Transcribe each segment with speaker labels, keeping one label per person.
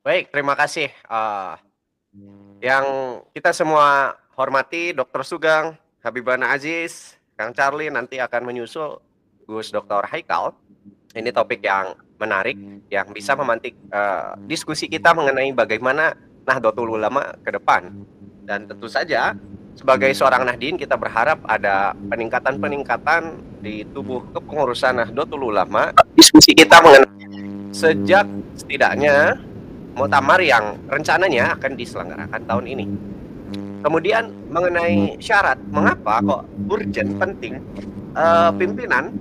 Speaker 1: Baik, terima kasih, yang kita semua hormati Dr. Sugeng, Habibana Aziz, Kang Charlie, nanti akan menyusul Gus Dr. Haikal. Ini topik yang menarik, yang bisa memantik, diskusi kita mengenai bagaimana Nahdlatul Ulama ke depan. Dan tentu saja sebagai seorang Nahdien kita berharap ada peningkatan-peningkatan di tubuh kepengurusan Nahdlatul Ulama. Diskusi kita mengenai sejak setidaknya muktamar yang rencananya akan diselenggarakan tahun ini. Kemudian mengenai syarat, mengapa kok urgent penting pimpinan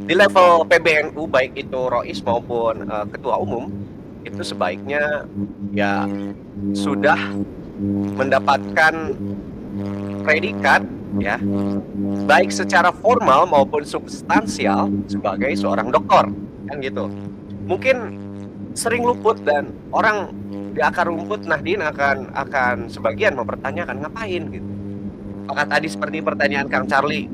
Speaker 1: di level PBNU baik itu Rois maupun ketua umum itu sebaiknya ya sudah mendapatkan predikat ya baik secara formal maupun substansial sebagai seorang doktor kan gitu. Mungkin sering luput dan orang di akar rumput Nahdien akan sebagian mempertanyakan ngapain gitu. Apakah tadi seperti pertanyaan Kang Charlie,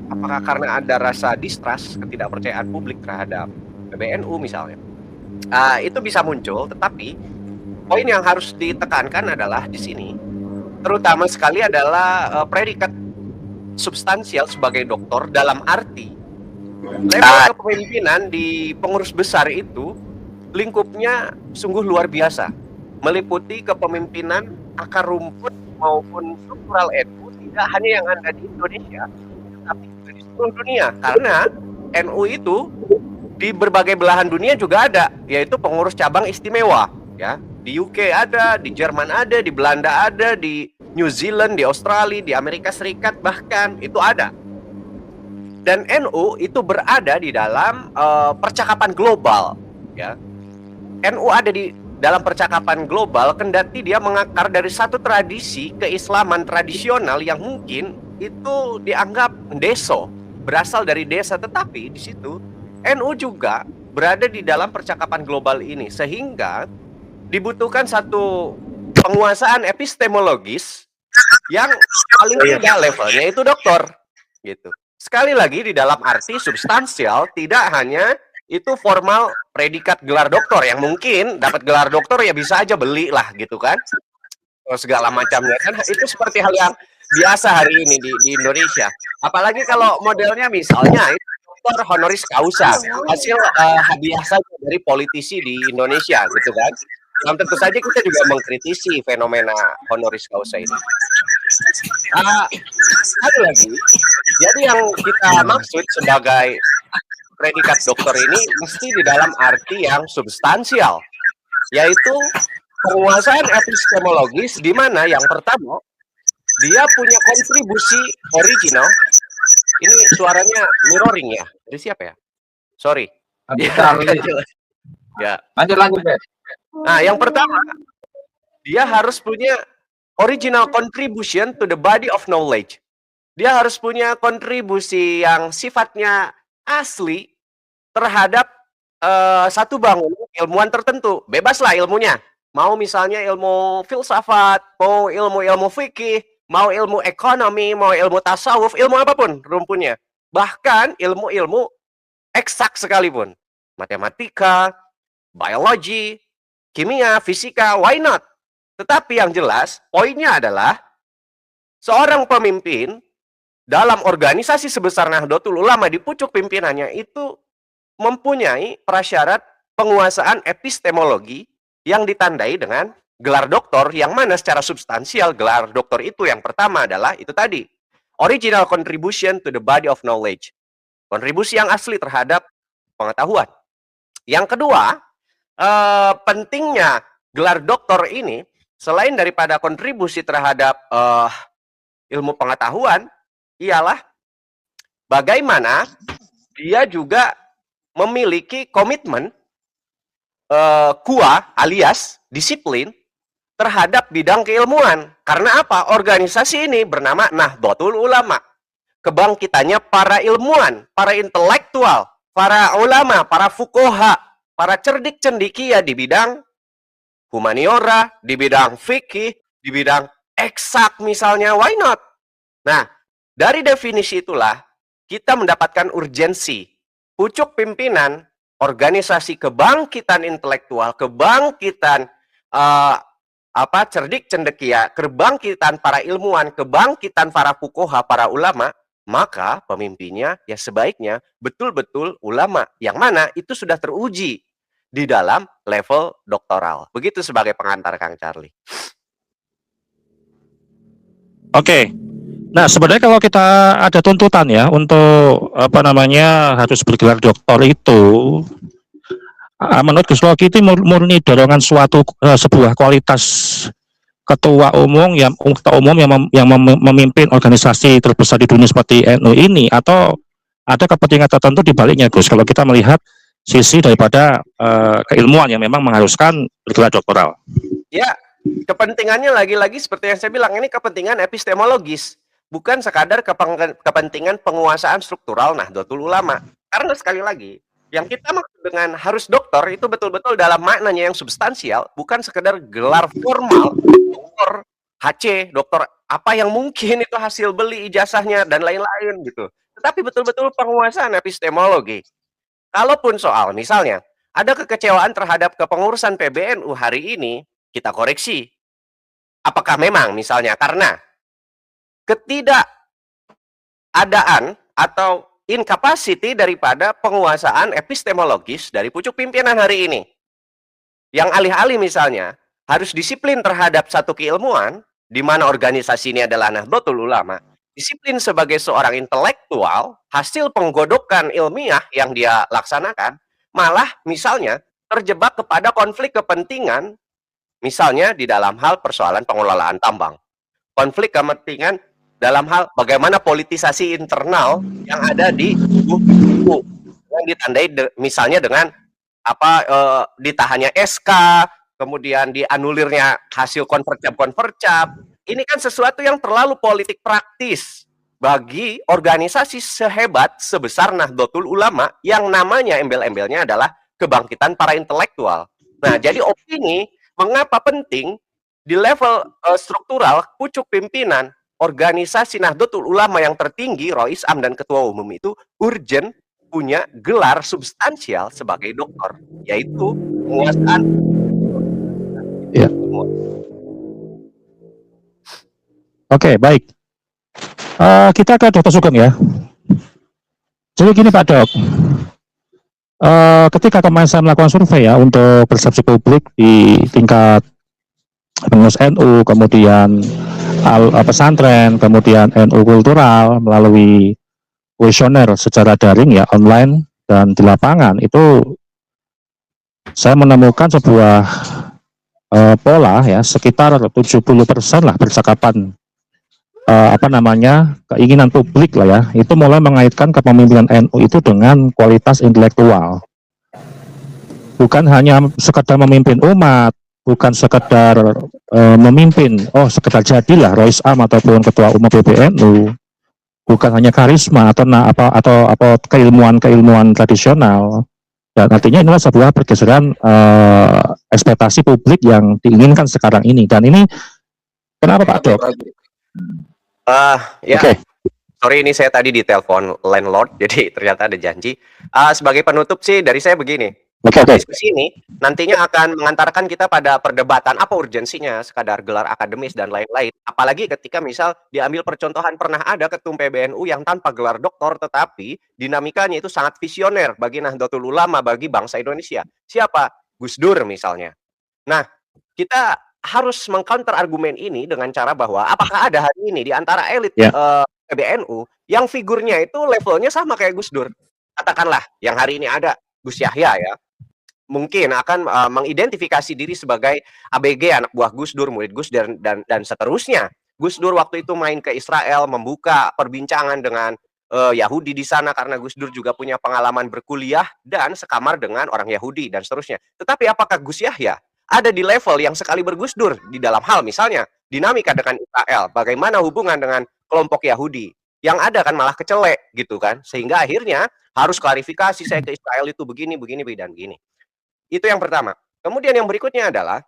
Speaker 1: apakah karena ada rasa distrust, ketidakpercayaan publik terhadap PBNU misalnya? Itu bisa muncul, tetapi poin yang harus ditekankan adalah di sini, terutama sekali adalah predikat substansial sebagai doktor dalam arti level kepemimpinan di pengurus besar itu lingkupnya sungguh luar biasa, meliputi kepemimpinan akar rumput maupun struktural NU tidak hanya yang ada di Indonesia, tapi juga di seluruh dunia. Karena NU itu di berbagai belahan dunia juga ada, yaitu pengurus cabang istimewa. Ya, di UK ada, di Jerman ada, di Belanda ada, di New Zealand, di Australia, di Amerika Serikat bahkan itu ada. Dan NU itu berada di dalam percakapan global. Ya, NU ada di dalam percakapan global, kendati dia mengakar dari satu tradisi keislaman tradisional yang mungkin itu dianggap deso, berasal dari desa, tetapi di situ NU juga berada di dalam percakapan global ini, sehingga dibutuhkan satu penguasaan epistemologis yang paling tidak levelnya itu doktor, gitu. Sekali lagi di dalam arti substansial, tidak hanya itu formal predikat gelar doktor yang mungkin dapat gelar doktor ya bisa aja beli lah gitu kan, segala macamnya kan itu seperti hal yang biasa hari ini di Indonesia. Apalagi kalau modelnya misalnya itu doktor honoris causa, hasil hadiah saja dari politisi di Indonesia gitu kan. Yang tentu saja kita juga mengkritisi fenomena honoris causa ini. Satu lagi, jadi yang kita maksud sebagai predikat dokter ini mesti di dalam arti yang substansial, yaitu penguasaan epistemologis di mana yang pertama dia punya kontribusi original. Ini suaranya mirroring ya? Dari siapa ya? Sorry. Ya.
Speaker 2: Lanjut, Bet.
Speaker 1: Nah, yang pertama dia harus punya original contribution to the body of knowledge. Dia harus punya kontribusi yang sifatnya asli terhadap satu bangunan ilmuwan tertentu. Bebaslah ilmunya. Mau misalnya ilmu filsafat, mau ilmu fikih, mau ilmu ekonomi, mau ilmu tasawuf, ilmu apapun rumpunnya. Bahkan ilmu-ilmu eksak sekalipun. Matematika, biologi, kimia, fisika, why not? Tetapi yang jelas, poinnya adalah seorang pemimpin dalam organisasi sebesar Nahdlatul Ulama di pucuk pimpinannya itu mempunyai prasyarat penguasaan epistemologi yang ditandai dengan gelar doktor, yang mana secara substansial gelar doktor itu yang pertama adalah itu tadi, original contribution to the body of knowledge. Kontribusi yang asli terhadap pengetahuan. Yang kedua, pentingnya gelar doktor ini selain daripada kontribusi terhadap ilmu pengetahuan, ialah bagaimana dia juga memiliki komitmen kuah alias disiplin terhadap bidang keilmuan. Karena apa? Organisasi ini bernama Nahdlatul Ulama. Kebangkitannya para ilmuwan, para intelektual, para ulama, para fuqaha, para cerdik cendikia di bidang humaniora, di bidang fikih, di bidang eksak misalnya, why not? Nah, dari definisi itulah kita mendapatkan urgensi pucuk pimpinan organisasi kebangkitan intelektual, kebangkitan cerdik cendekia, kebangkitan para ilmuwan, kebangkitan para fuqaha, para ulama, maka pemimpinnya ya sebaiknya betul-betul ulama yang mana itu sudah teruji di dalam level doktoral. Begitu sebagai pengantar Kang Charlie.
Speaker 2: Oke. Nah, sebenarnya kalau kita ada tuntutan ya untuk harus bergelar doktor itu, menurut Gus Loki itu murni dorongan sebuah kualitas ketua umum yang memimpin organisasi terbesar di dunia seperti NU ini, atau ada kepentingan tertentu di baliknya, Gus, kalau kita melihat sisi daripada keilmuan yang memang mengharuskan bergelar doktoral.
Speaker 1: Ya, kepentingannya lagi-lagi seperti yang saya bilang, ini kepentingan epistemologis, bukan sekadar kepentingan penguasaan struktural Nahdlatul Ulama. Karena sekali lagi, yang kita maksud dengan harus dokter itu betul-betul dalam maknanya yang substansial, bukan sekedar gelar formal, dokter HC, dokter apa yang mungkin itu hasil beli ijazahnya dan lain-lain gitu. Tetapi betul-betul penguasaan epistemologi. Kalaupun soal misalnya ada kekecewaan terhadap kepengurusan PBNU hari ini, kita koreksi. Apakah memang misalnya karena ketidakadaan atau incapacity daripada penguasaan epistemologis dari pucuk pimpinan hari ini. Yang alih-alih misalnya harus disiplin terhadap satu keilmuan, di mana organisasi ini adalah Nahdlatul Ulama, disiplin sebagai seorang intelektual, hasil penggodokan ilmiah yang dia laksanakan, malah misalnya terjebak kepada konflik kepentingan, misalnya di dalam hal persoalan pengelolaan tambang. Konflik kepentingan dalam hal bagaimana politisasi internal yang ada di tubuh yang ditandai misalnya dengan ditahannya SK, kemudian dianulirnya hasil konvercap. Ini kan sesuatu yang terlalu politik praktis bagi organisasi sehebat sebesar Nahdlatul Ulama yang namanya embel-embelnya adalah kebangkitan para intelektual. Nah, jadi opini mengapa penting di level struktural pucuk pimpinan organisasi Nahdlatul Ulama yang tertinggi, Rois Am dan Ketua Umum itu urgent punya gelar substansial sebagai doktor, yaitu penguasaan.
Speaker 2: Ya. Oke, baik. Kita ke Dr. Sugeng ya. Jadi gini Pak Dok, ketika kemarin saya melakukan survei ya untuk persepsi publik di tingkat pengurus NU, kemudian pesantren, kemudian NU kultural melalui kuesioner secara daring ya, online dan di lapangan, itu saya menemukan sebuah pola ya, sekitar 70% lah percakapan keinginan publik lah ya, itu mulai mengaitkan kepemimpinan NU itu dengan kualitas intelektual. Bukan hanya sekedar memimpin umat, bukan sekedar memimpin, sekedar jadilah Rois Am ataupun Ketua Umum PBNU, bukan hanya karisma atau keilmuan tradisional. Dan artinya inilah sebuah pergeseran ekspektasi publik yang diinginkan sekarang ini. Dan ini kenapa Pak Dok?
Speaker 1: Ya. Okay. Sorry, ini saya tadi ditelepon landlord, jadi ternyata ada janji. Sebagai penutup sih dari saya begini. Diskusi ini nantinya akan mengantarkan kita pada perdebatan apa urgensinya sekadar gelar akademis dan lain-lain. Apalagi ketika misal diambil percontohan pernah ada ketum PBNU yang tanpa gelar doktor tetapi dinamikanya itu sangat visioner bagi Nahdlatul Ulama, bagi bangsa Indonesia. Siapa? Gus Dur misalnya. Nah, kita harus mengcounter argumen ini dengan cara bahwa apakah ada hari ini di antara elit PBNU yang figurnya itu levelnya sama kayak Gus Dur. Katakanlah yang hari ini ada Gus Yahya ya. Mungkin akan mengidentifikasi diri sebagai ABG, anak buah Gus Dur, murid Gus dan seterusnya. Gus Dur waktu itu main ke Israel, membuka perbincangan dengan Yahudi di sana karena Gus Dur juga punya pengalaman berkuliah dan sekamar dengan orang Yahudi dan seterusnya. Tetapi apakah Gus Yahya ada di level yang sekali bergus Dur di dalam hal misalnya dinamika dengan Israel, bagaimana hubungan dengan kelompok Yahudi? Yang ada kan malah kecelek gitu kan, sehingga akhirnya harus klarifikasi, saya ke Israel itu begini dan begini. Itu yang pertama. Kemudian yang berikutnya adalah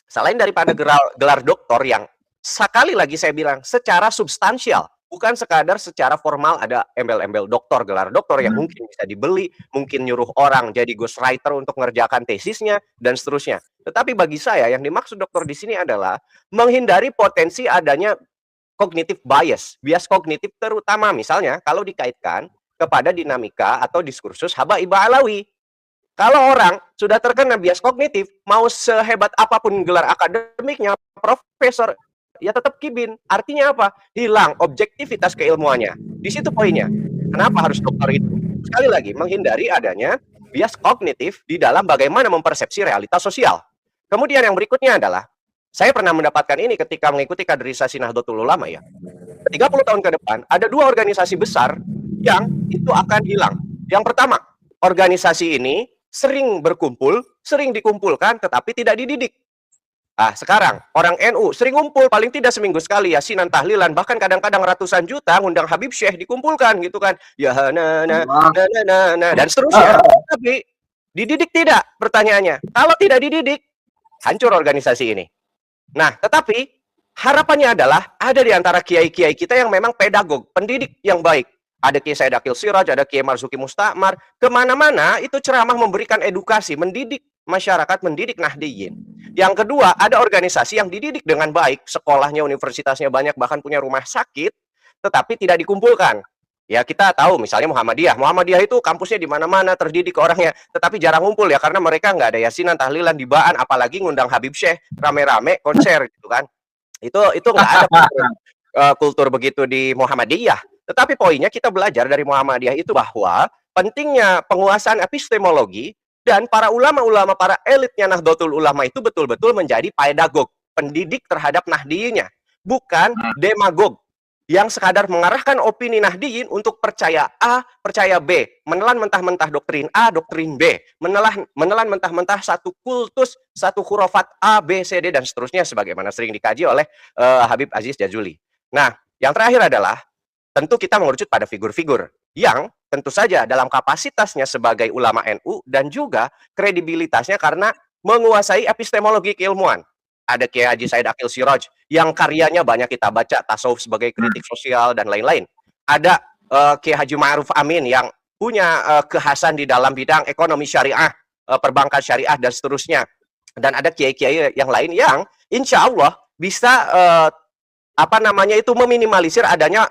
Speaker 1: selain daripada gelar doktor yang sekali lagi saya bilang secara substansial bukan sekadar secara formal ada embel-embel doktor, gelar doktor yang mungkin bisa dibeli, mungkin nyuruh orang jadi ghostwriter untuk mengerjakan tesisnya dan seterusnya. Tetapi bagi saya yang dimaksud dokter di sini adalah menghindari potensi adanya cognitive bias kognitif terutama misalnya kalau dikaitkan kepada dinamika atau diskursus Haba-Iba Alawi. Kalau orang sudah terkena bias kognitif, mau sehebat apapun gelar akademiknya, profesor, ya tetap kibin. Artinya apa? Hilang objektivitas keilmuannya. Di situ poinnya. Kenapa harus dokter itu? Sekali lagi, menghindari adanya bias kognitif di dalam bagaimana mempersepsi realitas sosial. Kemudian yang berikutnya adalah, saya pernah mendapatkan ini ketika mengikuti kaderisasi Nahdlatul Ulama ya. 30 tahun ke depan, ada 2 organisasi besar yang itu akan hilang. Yang pertama, organisasi ini sering berkumpul, sering dikumpulkan, tetapi tidak dididik. Ah, sekarang orang NU sering ngumpul paling tidak seminggu sekali yasinan tahlilan bahkan kadang-kadang ratusan juta ngundang Habib Syekh dikumpulkan gitu kan. Ya dan seterusnya. Tapi dididik tidak pertanyaannya. Kalau tidak dididik hancur organisasi ini. Nah, tetapi harapannya adalah ada di antara kiai-kiai kita yang memang pedagog, pendidik yang baik. Ada Kiai Said Akil Siraj, ada Kiai Marzuki Mustamar, kemana-mana itu ceramah memberikan edukasi, mendidik masyarakat, mendidik Nahdiyin. Yang kedua, ada organisasi yang dididik dengan baik, sekolahnya, universitasnya banyak, bahkan punya rumah sakit, tetapi tidak dikumpulkan. Ya kita tahu misalnya Muhammadiyah itu kampusnya di mana-mana, terdidik orangnya, tetapi jarang ngumpul ya karena mereka nggak ada yasinan, tahlilan, dibaan, apalagi ngundang Habib Syekh rame-rame konser gitu kan. Itu nggak ada kultur begitu di Muhammadiyah. Tetapi poinnya kita belajar dari Muhammadiyah itu bahwa pentingnya penguasaan epistemologi dan para ulama-ulama, para elitnya Nahdlatul Ulama itu betul-betul menjadi pedagog, pendidik terhadap Nahdiyinya, bukan demagog yang sekadar mengarahkan opini Nahdiyin untuk percaya A, percaya B, menelan mentah-mentah doktrin A, doktrin B, menelan mentah-mentah satu kultus, satu khurafat A, B, C, D, dan seterusnya sebagaimana sering dikaji oleh Habib Aziz Jazuli. Nah, yang terakhir adalah tentu kita mengerucut pada figur-figur yang tentu saja dalam kapasitasnya sebagai ulama NU dan juga kredibilitasnya karena menguasai epistemologi keilmuan. Ada Kiai Haji Said Akil Siraj yang karyanya banyak kita baca, tasawuf sebagai kritik sosial dan lain-lain. Ada Kiai Haji Ma'ruf Amin yang punya kekhasan di dalam bidang ekonomi syariah, perbankan syariah dan seterusnya. Dan ada kiai-kiai yang lain yang insya Allah bisa meminimalisir adanya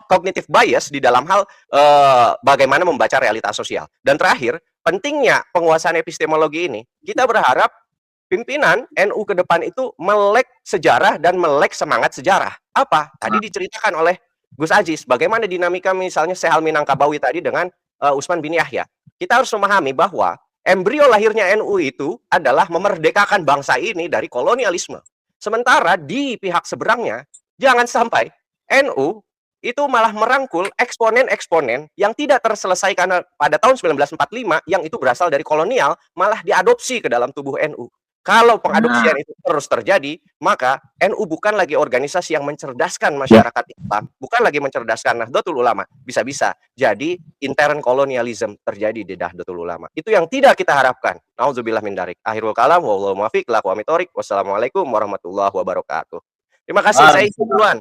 Speaker 1: cognitive bias di dalam hal bagaimana membaca realitas sosial. Dan terakhir, pentingnya penguasaan epistemologi ini, kita berharap pimpinan NU ke depan itu melek sejarah dan melek semangat sejarah. Apa? Tadi diceritakan oleh Gus Aziz, bagaimana dinamika misalnya Sehal Minangkabawi tadi dengan Utsman bin Yahya. Kita harus memahami bahwa embrio lahirnya NU itu adalah memerdekakan bangsa ini dari kolonialisme. Sementara di pihak seberangnya, jangan sampai NU itu malah merangkul eksponen-eksponen yang tidak terselesaikan pada tahun 1945 yang itu berasal dari kolonial, malah diadopsi ke dalam tubuh NU. Kalau pengadopsian itu terus terjadi, maka NU bukan lagi organisasi yang mencerdaskan masyarakat Islam, bukan lagi mencerdaskan Nahdlatul Ulama, bisa-bisa jadi intern kolonialisme terjadi di Nahdlatul Ulama. Itu yang tidak kita harapkan. Nauzubillah min dzalik. Akhirul kalam, wallahu muwaffiq, lakum amiq thoriq. Wassalamualaikum warahmatullahi wabarakatuh. Terima kasih, saya isi duluan.